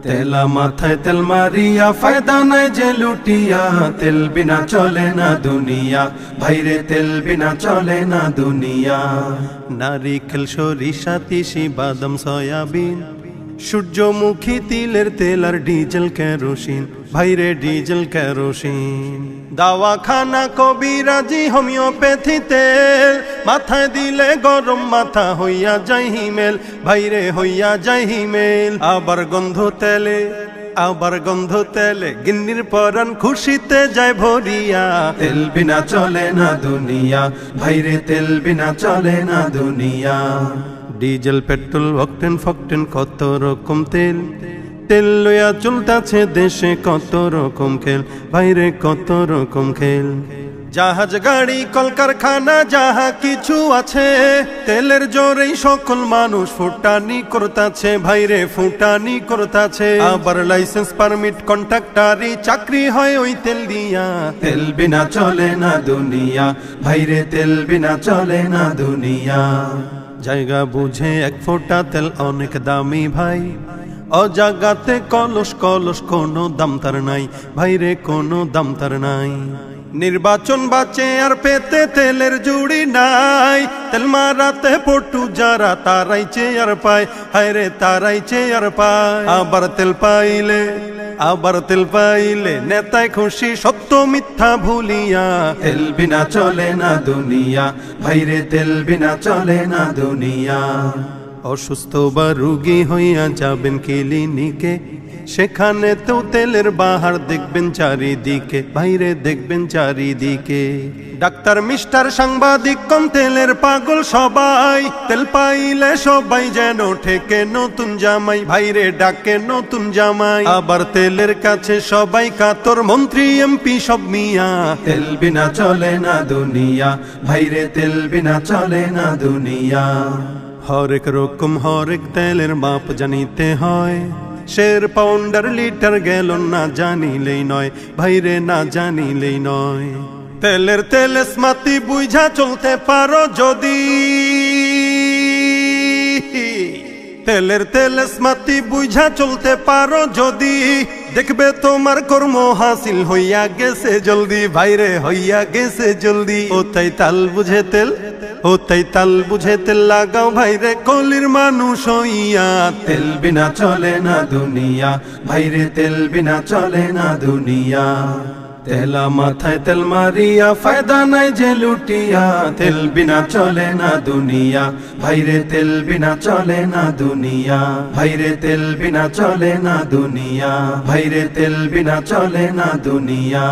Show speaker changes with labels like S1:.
S1: তেলা মাথায় তেল মারিয়া ফায়দা নাই যে লুটিয়া, তেল বিনা চলে না দুনিয়া, ভাইরে তেল বিনা চলে না দুনিয়া। নারিকেল সরিষা তিসি বাদাম সয়াবিন, সূর্যমুখী তিলের তেল আর ডিজেল কেরোসিন, ভাইরে ডিজেল কেরোসিন। দাওয়াখানা কবিরাজি হোমিওপ্যাথি তেল, মাথায় দিলে গরম মাথা হইয়া যায় হিমেল, ভাইরে হইয়া যায় হিমেল। আবার গন্ধ তেলে গিন্নির পরাণ খুশিতে যায় ভরিয়া, তেল বিনা চলে না দুনিয়া, ভাইরে তেল বিনা চলে না দুনিয়া। ডিজেল পেট্রোল অকটেন ফকটেন কত রকম তেল, তেল লইয়া চলতাছে দেশে কত রকম খেল, ভাইরে কত রকম খেল। জাহাজ গাড়ি কলকারখানা যাহা কিছু আছে, তেলের জোরেই সকল মানুষ ফুটানি করতাছে, ভাইরে ফুটানি করতাছে। আবার লাইসেন্স পারমিট কন্ট্রাক্টারি চাকরি হয় ওই তেল দিয়া, তেল বিনা চলে না দুনিয়া, ভাইরে তেল বিনা চলে না দুনিয়া। জায়গা বুঝে এক ফোঁটা তেল অনেক দামি ভাই, অজাগাতে কলস কলস কোনো দাম তার নাই, ভাইরে কোনো দাম তার নাই। নির্বাচন বাঁচে আর পেতে তেলের জুড়ি নাই, তেল মারাতে পটু যারা তারাই চেয়ার পায়, হায়রে তারাই চেয়ার পায়। আবার তেল পাইলে নেতায় খুশি সত্য মিথ্যা ভুলিয়া, তেল বিনা চলে না দুনিয়া, ভাইরে তেল বিনা চলে না দুনিয়া। অসুস্থ বা রোগী হইয়া যাবেন ক্লিনিকে, সেখানে তো তেলের বাহার দেখবেন চারিদিকে, ভাইরে দেখবেন চারিদিকে। ডাক্তার মিস্টার সাংবাদিক কম তেলের পাগল সবাই, তেল পাইলে সবাই যেন ঠেকে নতুন জামাই, ভাইরে ডাকে নতুন জামাই। আবার তেলের কাছে সবাই কাতর মন্ত্রী এমপি সব মিয়া, তেল বিনা চলে না দুনিয়া, ভাইরে তেল বিনা চলে না দুনিয়া। হরেক রকম হরেক তেলের মাপ জানিতে হয়, শের পাউন্ডার লিটার গ্যালন না জানিলেই নয়, ভাইরে না জানিলেই নয়। তেলের স্মাতি বুঝা চলতে পারো যদি, তেলের স্মাতি বুঝা চলতে পারো যদি, দেখবে তোমার কর্ম হাসিল হইয়া গেছে জলদি, ভাইরে হইয়া গেছে জলদি। ও তাই তাল বুঝে তেল লাগাও ভাইরে কলির মানুষ হইয়া, তেল বিনা চলে না দুনিয়া, ভাইরে তেল বিনা চলে না দুনিয়া। তেলা মাথায় তেল মারিয়া ফায়দা নাই যে লুটিয়া, তেল বিনা চলে না দুনিয়া, ভাইরে তেল বিনা চলে না দুনিয়া, ভাইরে তেল বিনা চলে না দুনিয়া, ভাইরে তেল বিনা চলে না দুনিয়া।